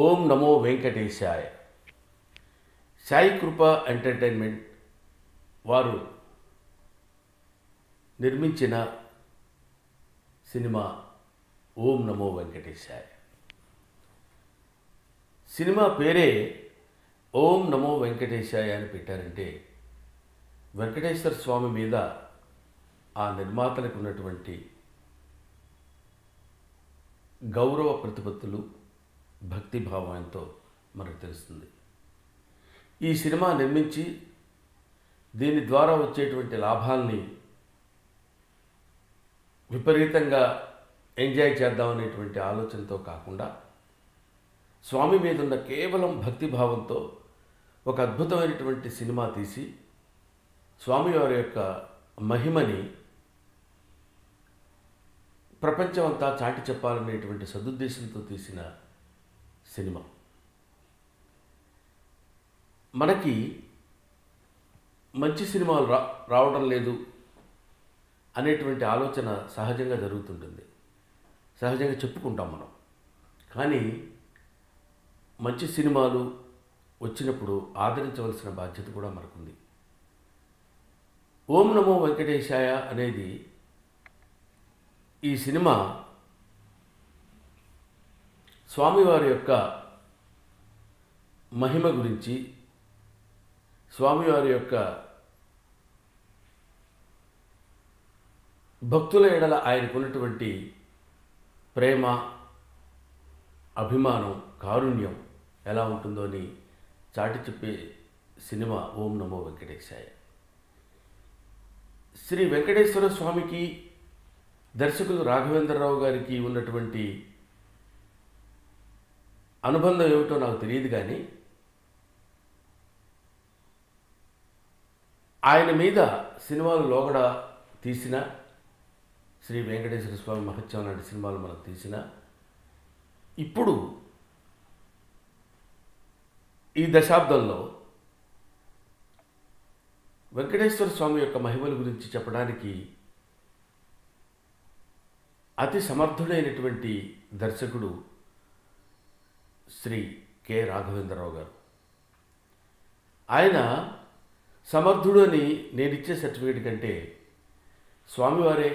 ఓం నమో వెంకటేశాయ. సాయి కృప entertainment వారు నిర్మించిన cinema ఓం నమో వెంకటేశాయ. Cinema పేరే ఓం నమో వెంకటేశాయ అని పెట్టారంటే వెంకటేశ్వర స్వామి మీద ఆ నిర్మాతలకు ఉన్నటువంటి గౌరవ ప్రతిపత్తులు, భక్తిభావంతో మనకు తెలుస్తుంది. ఈ సినిమా నిర్మించి దీని ద్వారా వచ్చేటువంటి లాభాల్ని విపరీతంగా ఎంజాయ్ చేద్దామనేటువంటి ఆలోచనతో కాకుండా స్వామి మీద ఉన్న కేవలం భక్తిభావంతో ఒక అద్భుతమైనటువంటి సినిమా తీసి స్వామివారి యొక్క మహిమని ప్రపంచమంతా చాటి చెప్పాలనేటువంటి సదుద్దేశంతో తీసిన సినిమా. మనకి మంచి సినిమాలు రావడం లేదు అనేటువంటి ఆలోచన సహజంగా జరుగుతుంటుంది, సహజంగా చెప్పుకుంటాం మనం. కానీ మంచి సినిమాలు వచ్చినప్పుడు ఆదరించవలసిన బాధ్యత కూడా మనకుంది. ఓం నమో వెంకటేశాయ అనేది ఈ సినిమా స్వామివారి యొక్క మహిమ గురించి, స్వామివారి యొక్క భక్తుల ఎడల ఆయనకున్నటువంటి ప్రేమ, అభిమానం, కారుణ్యం ఎలా ఉంటుందో అని చాటి చెప్పే సినిమా ఓం నమో వెంకటేశాయ. శ్రీ వెంకటేశ్వర స్వామికి దర్శకులు రాఘవేంద్రరావు గారికి ఉన్నటువంటి అనుబంధం ఏమిటో నాకు తెలియదు, కానీ ఆయన మీద సినిమాలు లోగడ తీసిన, శ్రీ వెంకటేశ్వర స్వామి మహత్యం లాంటి సినిమాలు మనం తీసిన, ఇప్పుడు ఈ దశాబ్దంలో వెంకటేశ్వర స్వామి యొక్క మహిమల గురించి చెప్పడానికి అతి సమర్థుడైనటువంటి దర్శకుడు శ్రీ కె రాఘవేంద్రరావు గారు. ఆయన సమర్థుడు అని నేనిచ్చే సర్టిఫికేట్ కంటే స్వామివారే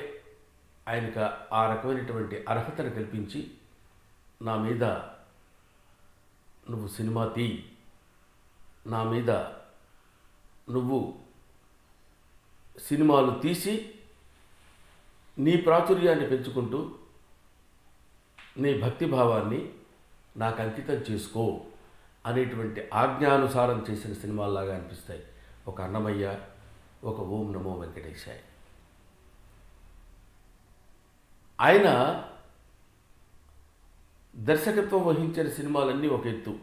ఆయనకు ఆ రకమైనటువంటి అర్హతను కల్పించి, నా మీద నువ్వు సినిమా తీ, నా మీద నువ్వు సినిమాలు తీసి నీ ప్రాచుర్యాన్ని పెంచుకుంటూ నీ భక్తిభావాన్ని నాకు అంకితం చేసుకో అనేటువంటి ఆజ్ఞానుసారం చేసిన సినిమాల్లాగా అనిపిస్తాయి. ఒక అన్నమయ్య, ఒక ఓం నమో వెంకటేశాయ. ఆయన దర్శకత్వం వహించిన సినిమాలన్నీ ఒక ఎత్తు.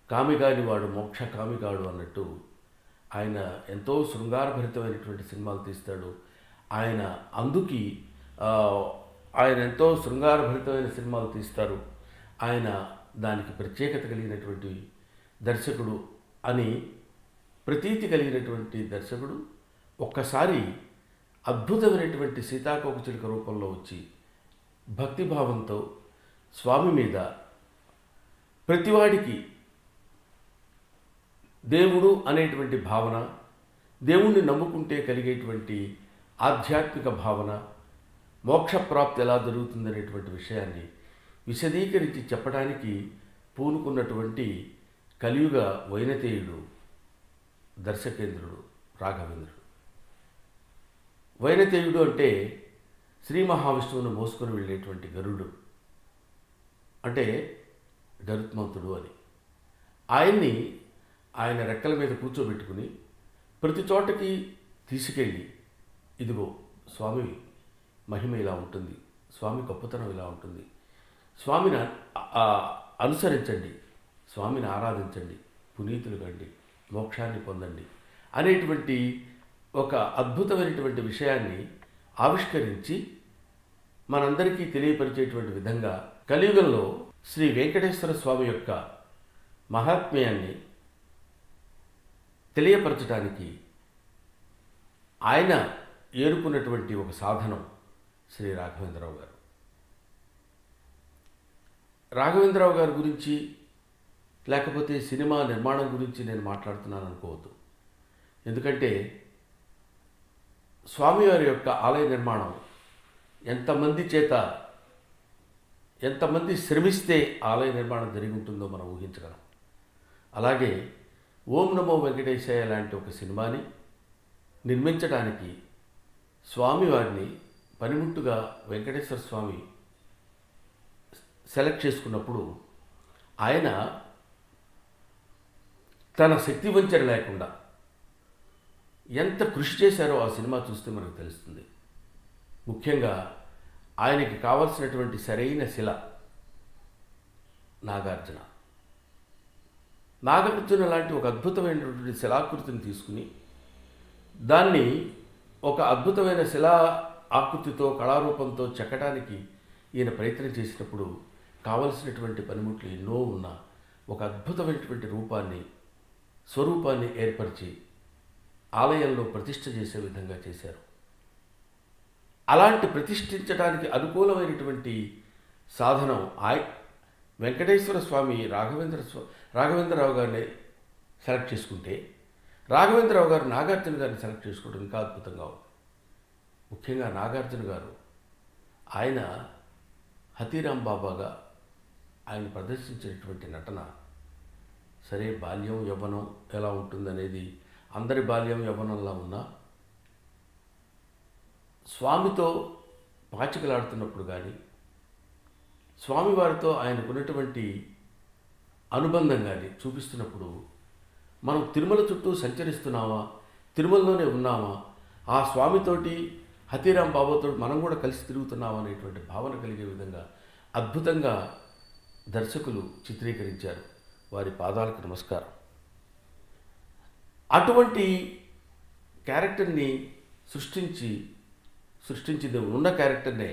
కామిగానివాడు మోక్ష కామిగాడు అన్నట్టు ఆయన ఎంతో శృంగారభరితమైనటువంటి సినిమాలు తీస్తాడు. ఆయన ఎంతో శృంగారభరితమైన సినిమాలు తీస్తారు. ఆయన దానికి ప్రత్యేకత కలిగినటువంటి దర్శకుడు అని ప్రతీతి కలిగినటువంటి దర్శకుడు. ఒక్కసారి అద్భుతమైనటువంటి సీతాకోకచిలుక రూపంలో వచ్చి భక్తిభావంతో స్వామి మీద ప్రతివాడికి దేవుడు అనేటువంటి భావన, దేవుణ్ణి నమ్ముకుంటే కలిగేటువంటి ఆధ్యాత్మిక భావన, మోక్షప్రాప్తి ఎలా జరుగుతుందనేటువంటి విషయాన్ని విశదీకరించి చెప్పడానికి పూనుకున్నటువంటి కలియుగ వైనతేయుడు దర్శకేంద్రుడు రాఘవేంద్రుడు. వైనతేయుడు అంటే శ్రీ మహావిష్ణువును మోసుకొని వెళ్ళేటువంటి గరుడు, అంటే గరుత్మంతుడు అని. ఆయన్ని ఆయన రెక్కల మీద కూర్చోబెట్టుకుని ప్రతి చోటకి తీసుకెళ్ళి, ఇదిగో స్వామి మహిమ ఇలా ఉంటుంది, స్వామి గొప్పతనం ఇలా ఉంటుంది, స్వామిని అనుసరించండి, స్వామిని ఆరాధించండి, పునీతులు కండి, మోక్షాన్ని పొందండి అనేటువంటి ఒక అద్భుతమైనటువంటి విషయాన్ని ఆవిష్కరించి మనందరికీ తెలియపరిచేటువంటి విధంగా కలియుగంలో శ్రీ వెంకటేశ్వర స్వామి యొక్క మహాత్మ్యాన్ని తెలియపరచడానికి ఆయన ఏరుకున్నటువంటి ఒక సాధనం శ్రీ రాఘవేంద్రరావు గారు. రాఘవేంద్రరావు గారి గురించి లేకపోతే సినిమా నిర్మాణం గురించి నేను మాట్లాడుతున్నాను అనుకోవద్దు. ఎందుకంటే స్వామివారి యొక్క ఆలయ నిర్మాణం ఎంతమంది శ్రమిస్తే ఆలయ నిర్మాణం జరిగి ఉంటుందో మనం ఊహించగలం. అలాగే ఓం నమో వెంకటేశాయ లాంటి ఒక సినిమాని నిర్మించడానికి స్వామివారిని పనిముట్టుగా వెంకటేశ్వర స్వామి సెలెక్ట్ చేసుకున్నప్పుడు ఆయన తన శక్తి వంచన లేకుండా ఎంత కృషి చేశారో ఆ సినిమా చూస్తే మనకు తెలుస్తుంది. ముఖ్యంగా ఆయనకి కావలసినటువంటి సరైన శిల నాగార్జున లాంటి ఒక అద్భుతమైనటువంటి శిలాకృతిని తీసుకుని దాన్ని ఒక అద్భుతమైన శిలా ఆకృతితో కళారూపంతో చెక్కడానికి ఈయన ప్రయత్నం చేసినప్పుడు కావలసినటువంటి పనిముట్లు ఎన్నో ఉన్న ఒక అద్భుతమైనటువంటి స్వరూపాన్ని ఏర్పరిచి ఆలయంలో ప్రతిష్ఠ చేసే విధంగా చేశారు. అలాంటి ప్రతిష్ఠించడానికి అనుకూలమైనటువంటి సాధనం వెంకటేశ్వర స్వామి రాఘవేంద్రరావు గారిని సెలెక్ట్ చేసుకుంటే, రాఘవేంద్రరావు గారు నాగార్జున గారిని సెలెక్ట్ చేసుకోవడం ఇంకా అద్భుతంగా ఉంది. ముఖ్యంగా నాగార్జున గారు ఆయన హతీరాం బాబాగా ఆయన ప్రదర్శించినటువంటి నటన, సరే బాల్యం యవ్వనం ఎలా ఉంటుందనేది అందరి బాల్యం యవ్వనంలా ఉన్నా స్వామితో పాచికలాడుతున్నప్పుడు కానీ స్వామివారితో ఆయనకున్నటువంటి అనుబంధం కానీ చూపిస్తున్నప్పుడు మనం తిరుమల చుట్టూ సంచరిస్తున్నామా, తిరుమలలోనే ఉన్నామా, ఆ స్వామితోటి హతీరాం బాబాతో మనం కూడా కలిసి తిరుగుతున్నామా అనేటువంటి భావన కలిగే విధంగా అద్భుతంగా దర్శకులు చిత్రీకరించారు. వారి పాదాలకు నమస్కారం. అటువంటి క్యారెక్టర్ని సృష్టించింది ఉన్న క్యారెక్టర్నే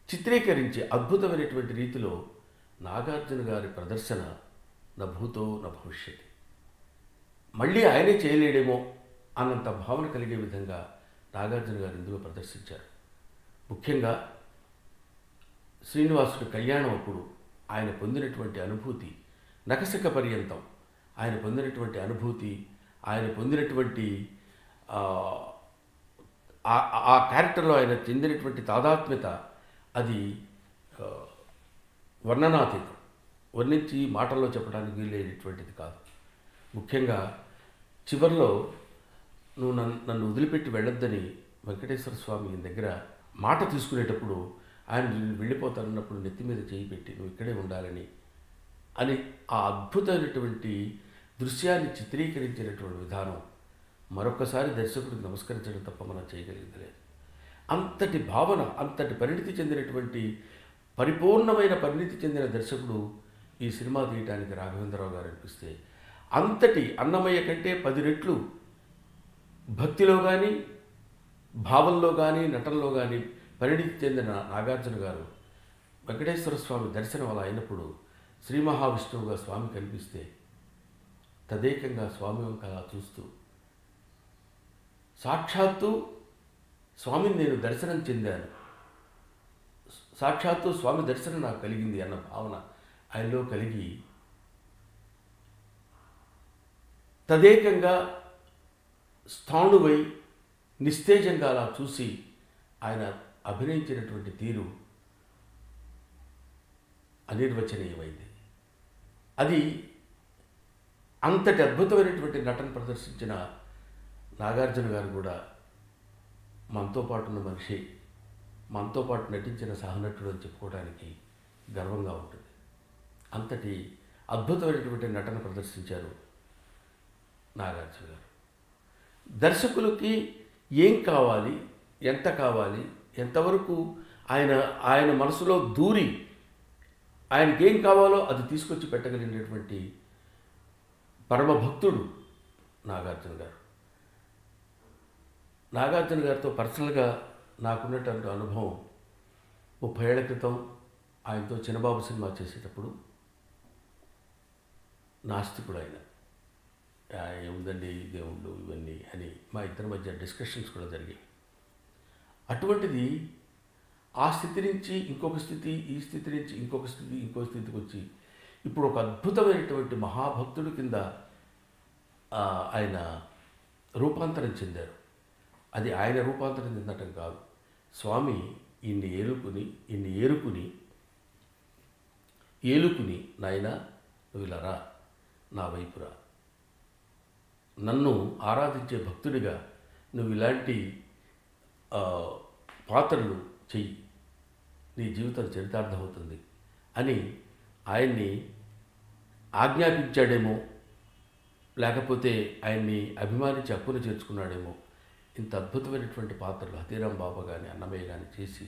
చిత్రీకరించి అద్భుతమైనటువంటి రీతిలో నాగార్జున గారి ప్రదర్శన నభూతో నభవిష్యతి. మళ్ళీ ఆయనే చేయలేడేమో అన్నంత భావన కలిగే విధంగా నాగార్జున గారు ఇందులో ప్రదర్శించారు. ముఖ్యంగా శ్రీనివాసుడి కళ్యాణం అప్పుడు ఆయన పొందినటువంటి అనుభూతి, నఖశిఖ పర్యంతం ఆయన పొందినటువంటి అనుభూతి, ఆయన పొందినటువంటి ఆ క్యారెక్టర్లో ఆయన చెందినటువంటి తాదాత్మ్యత, అది వర్ణనాతీతం, వర్ణించి మాటల్లో చెప్పడానికి వీలైనటువంటిది కాదు. ముఖ్యంగా చివరిలో నువ్వు నన్ను వదిలిపెట్టి వెళ్ళొద్దని వెంకటేశ్వర స్వామి దగ్గర మాట తీసుకునేటప్పుడు ఆయన వెళ్ళిపోతానన్నప్పుడు నెత్తి మీద చేయి పెట్టి నువ్వు ఇక్కడే ఉండాలని అని ఆ అద్భుతమైనటువంటి దృశ్యాన్ని చిత్రీకరించినటువంటి విధానం మరొకసారి దర్శకుడికి నమస్కరించడం తప్ప మనం చేయగలిగింది లేదు. అంతటి భావన, అంతటి పరిపూర్ణమైన పరిణితి చెందిన దర్శకుడు ఈ సినిమా తీయటానికి రాఘవేంద్రరావు గారు అనిపిస్తే, అంతటి అన్నమయ్య కంటే 10 రెట్లు భక్తిలో కానీ, భావంలో కానీ, నటనలో కానీ పరిణితి చెందిన నాగార్జున గారు వెంకటేశ్వర స్వామి దర్శనం అలా అయినప్పుడు శ్రీ మహావిష్ణువుగా స్వామి కనిపిస్తే తదేకంగా స్వామి వంక అలా చూస్తూ సాక్షాత్తు స్వామిని నేను దర్శనం చెందాను, సాక్షాత్తు స్వామి దర్శనం నాకు కలిగింది అన్న భావన ఆయనలో కలిగి తదేకంగా స్థాణువై నిస్తేజంగా అలా చూసి ఆయన అభినయించినటువంటి తీరు అనిర్వచనీయమైంది. అది అంతటి అద్భుతమైనటువంటి నటన ప్రదర్శించిన నాగార్జున గారు కూడా మనతో పాటు ఉన్న మనిషి, మనతో పాటు నటించిన సహనటుడు అని చెప్పుకోవడానికి గర్వంగా ఉంటుంది. అంతటి అద్భుతమైనటువంటి నటన ప్రదర్శించారు నాగార్జున గారు. దర్శకులకి ఏం కావాలి, ఎంత కావాలి, ఎంతవరకు ఆయన మనసులో దూరి ఆయనకి ఏం కావాలో అది తీసుకొచ్చి పెట్టగలిగినటువంటి పరమభక్తుడు నాగార్జున గారు. నాగార్జున గారితో పర్సనల్గా నాకున్నటువంటి అనుభవం 30 ఏళ్ల క్రితం ఆయనతో చిన్నబాబు సినిమా చేసేటప్పుడు నాస్తికుడు ఆయన, ఏముందండి దేవుళ్ళు ఇవన్నీ అని మా ఇద్దరి మధ్య డిస్కషన్స్ కూడా జరిగాయి. అటువంటిది ఆ స్థితి నుంచి ఇంకొక స్థితి, ఈ స్థితి నుంచి ఇంకొక స్థితి, ఇంకో స్థితికి వచ్చి ఇప్పుడు ఒక అద్భుతమైనటువంటి మహాభక్తుడి కింద ఆయన రూపాంతరం చెందారు. అది ఆయన రూపాంతరం చెందటం కాదు, స్వామి ఇన్ని ఏలుకుని నాయనా నువ్వు ఇలా రా, నా వైపురా, నన్ను ఆరాధించే భక్తుడిగా నువ్వు ఇలాంటి పాత్రలు చెయ్యి, నీ జీవితం చరితార్థమవుతుంది అని ఆయన్ని ఆజ్ఞాపించాడేమో, లేకపోతే ఆయన్ని అభిమానించి హక్కును చేర్చుకున్నాడేమో. ఇంత అద్భుతమైనటువంటి పాత్రలు హతీరాం బాబా కానీ అన్నమయ్య కానీ చేసి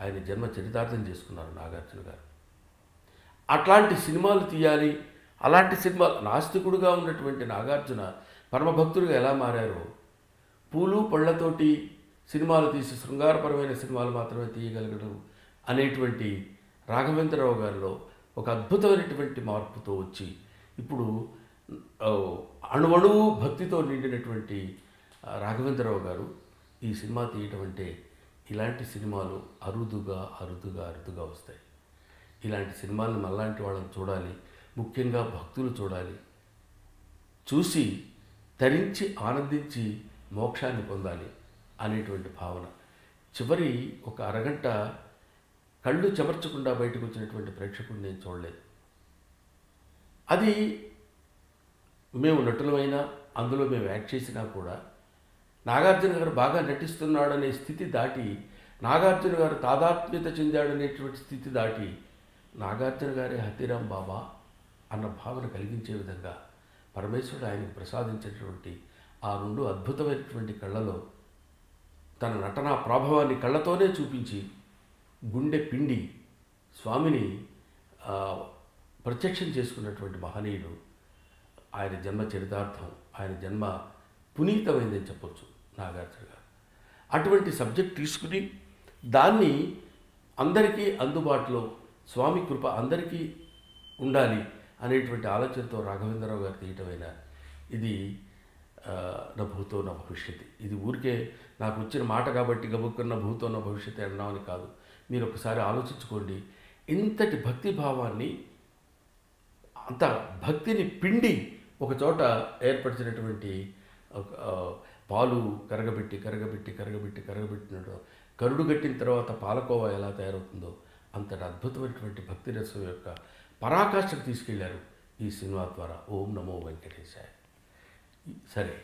ఆయన జన్మ చరితార్థం చేసుకున్నారు నాగార్జున గారు. అట్లాంటి సినిమాలు తీయాలి, అలాంటి సినిమాలు నాస్తికుడుగా ఉన్నటువంటి నాగార్జున పరమభక్తుడిగా ఎలా మారారో, పూలు పళ్ళతోటి సినిమాలు తీసి శృంగారపరమైన సినిమాలు మాత్రమే తీయగలగడం అనేటువంటి రాఘవేంద్రరావు గారిలో ఒక అద్భుతమైనటువంటి మార్పుతో వచ్చి ఇప్పుడు అణువణువు భక్తితో నిండినటువంటి రాఘవేంద్రరావు గారు ఈ సినిమా తీయటం అంటే, ఇలాంటి సినిమాలు అరుదుగా వస్తాయి. ఇలాంటి సినిమాలను మళ్ళాంటి వాళ్ళని చూడాలి, ముఖ్యంగా భక్తులు చూడాలి, చూసి తరించి ఆనందించి మోక్షాన్ని పొందాలి అనేటువంటి భావన. చివరి ఒక అరగంట కళ్ళు చెమర్చకుండా బయటకు వచ్చినటువంటి ప్రేక్షకుడిని నేను చూడలేదు. అది మేము నటులమైనా, అందులో మేము యాక్ట్ చేసినా కూడా నాగార్జున గారు బాగా నటిస్తున్నాడనే స్థితి దాటి, నాగార్జున గారు తాదాత్మ్యత చెందాడనేటువంటి స్థితి దాటి, నాగార్జున గారే హతీరాం బాబా అన్న భావన కలిగించే విధంగా పరమేశ్వరుడు ఆయనకు ప్రసాదించినటువంటి ఆ రెండు అద్భుతమైనటువంటి కళ్ళలో తన నటనా ప్రాభవాన్ని కళ్ళతోనే చూపించి గుండె పిండి స్వామిని ప్రత్యక్షం చేసుకున్నటువంటి మహనీయుడు. ఆయన జన్మ చరితార్థం, ఆయన జన్మ పునీతమైందని చెప్పొచ్చు నాగార్జున గారు. అటువంటి సబ్జెక్ట్ తీసుకుని దాన్ని అందరికీ అందుబాటులో, స్వామి కృప అందరికీ ఉండాలి అనేటువంటి ఆలోచనతో రాఘవేంద్రరావు గారు తీయటమైన ఇది నా భూతో నా భవిష్యత్తు. ఇది ఊరికే నాకు వచ్చిన మాట కాబట్టి గబుక్కున్న భూతో నా భవిష్యత్తు అన్నామని కాదు. మీరు ఒకసారి ఆలోచించుకోండి. ఇంతటి భక్తిభావాన్ని, అంత భక్తిని పిండి ఒక చోట ఏర్పరిచినటువంటి పాలు కరగబెట్టినట్టు కరుడు గట్టిన తర్వాత పాలకోవా ఎలా తయారవుతుందో అంతటి అద్భుతమైనటువంటి భక్తి రసం యొక్క పరాకాష్ఠకు తీసుకెళ్లారు ఈ సినిమా ద్వారా. ఓం నమో వెంకటేశాయ. సరే,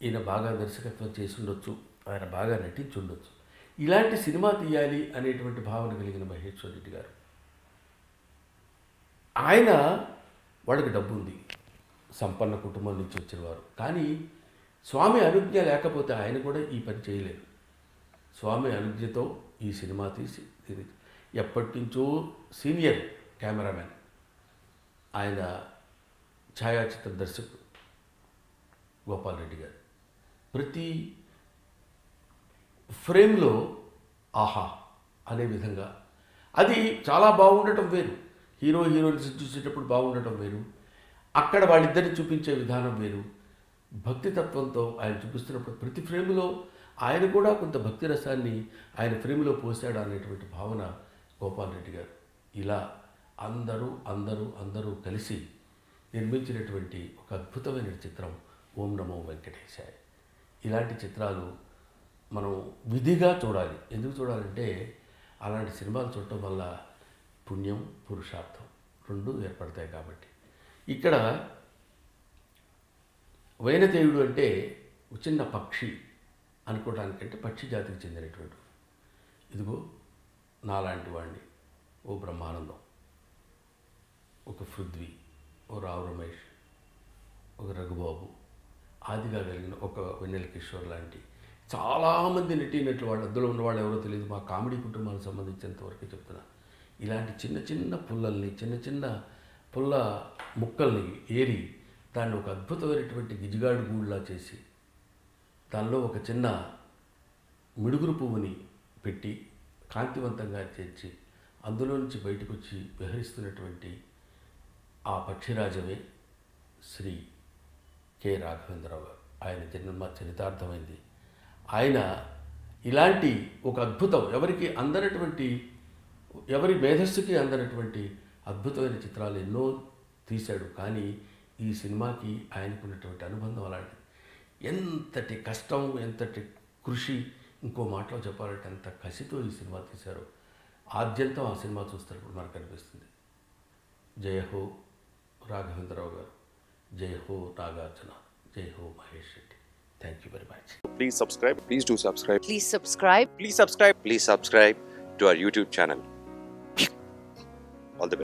ఈయన బాగా దర్శకత్వం చేసి ఉండొచ్చు, ఆయన బాగా నటించి ఉండొచ్చు. ఇలాంటి సినిమా తీయాలి అనేటువంటి భావన కలిగిన మహేశ్వర్ రెడ్డి గారు, ఆయన వాళ్ళకి డబ్బు ఉంది, సంపన్న కుటుంబం నుంచి వచ్చినవారు, కానీ స్వామి అనుజ్ఞ లేకపోతే ఆయన కూడా ఈ పని చేయలేరు. స్వామి అనుజ్ఞతో ఈ సినిమా తీసి ఎప్పటి నుంచో సీనియర్ కెమెరామెన్, ఆయన ఛాయాచిత్ర దర్శకుడు గోపాల్ రెడ్డి గారు ప్రతి ఫ్రేమ్లో ఆహా అనే విధంగా, అది చాలా బాగుండటం వేరు, హీరోయిన్స్ చూసేటప్పుడు బాగుండటం వేరు, అక్కడ వాళ్ళిద్దరిని చూపించే విధానం వేరు. భక్తి తత్వంతో ఆయన చూపిస్తున్నప్పుడు ప్రతి ఫ్రేమ్లో ఆయన కూడా కొంత భక్తి రసాన్ని ఆయన ఫ్రేమ్లో పోసాడు అనేటువంటి భావన గోపాల్ రెడ్డి గారు. ఇలా అందరూ కలిసి నిర్మించినటువంటి ఒక అద్భుతమైన చిత్రం ఓం నమో వెంకటేశాయ. ఇలాంటి చిత్రాలు మనం విధిగా చూడాలి. ఎందుకు చూడాలంటే అలాంటి సినిమాలు చూడటం వల్ల పుణ్యం పురుషార్థం రెండు ఏర్పడతాయి కాబట్టి. ఇక్కడ వైనతేయుడు అంటే చిన్న పక్షి అనుకోవడానికంటే పక్షి జాతికి చెందినటువంటి, ఇదిగో నాలాంటి వాడిని, ఓ బ్రహ్మానందం, ఒక పృథ్వీ, ఓ రావు రమేష్, ఒక రఘుబాబు, ఆదిగా కలిగిన ఒక వెన్నెల కిషోర్ లాంటి చాలామంది నటీనట్లు, వాళ్ళు అందులో ఉన్నవాళ్ళు ఎవరో తెలియదు, మా కామెడీ కుటుంబానికి సంబంధించినంతవరకు చెప్తున్నా. ఇలాంటి చిన్న పుల్లల్ని, చిన్న పుల్ల ముక్కల్ని ఏరి దాన్ని ఒక అద్భుతమైనటువంటి గిజిగాడు గూడులా చేసి దానిలో ఒక చిన్న మిడుగురు పువ్వుని పెట్టి కాంతివంతంగా చేర్చి అందులో నుంచి బయటకు వచ్చి విహరిస్తున్నటువంటి ఆ పక్షిరాజమే శ్రీ కె రాఘవేంద్రరావు గారు. ఆయన జన్మ చరితార్థమైంది. ఆయన ఇలాంటి ఒక అద్భుతం ఎవరి మేధస్సుకి అందనటువంటి అద్భుతమైన చిత్రాలు ఎన్నో తీశాడు. కానీ ఈ సినిమాకి ఆయనకున్నటువంటి అనుబంధం అలాంటిది. ఎంతటి కష్టం, ఎంతటి కృషి, ఇంకో మాటలో చెప్పాలంటే ఎంత కసితో ఈ సినిమా తీశారో ఆద్యంతం ఆ సినిమా చూస్తున్నప్పుడు మనకు అనిపిస్తుంది. జయ హో రాఘవేంద్రరావు గారు, జయ హో నాగార్జున, జయ హో Mahesh Reddy. Thank you very much. Please subscribe. Please do subscribe. Please subscribe. Please subscribe. Please subscribe to our YouTube channel. All the best.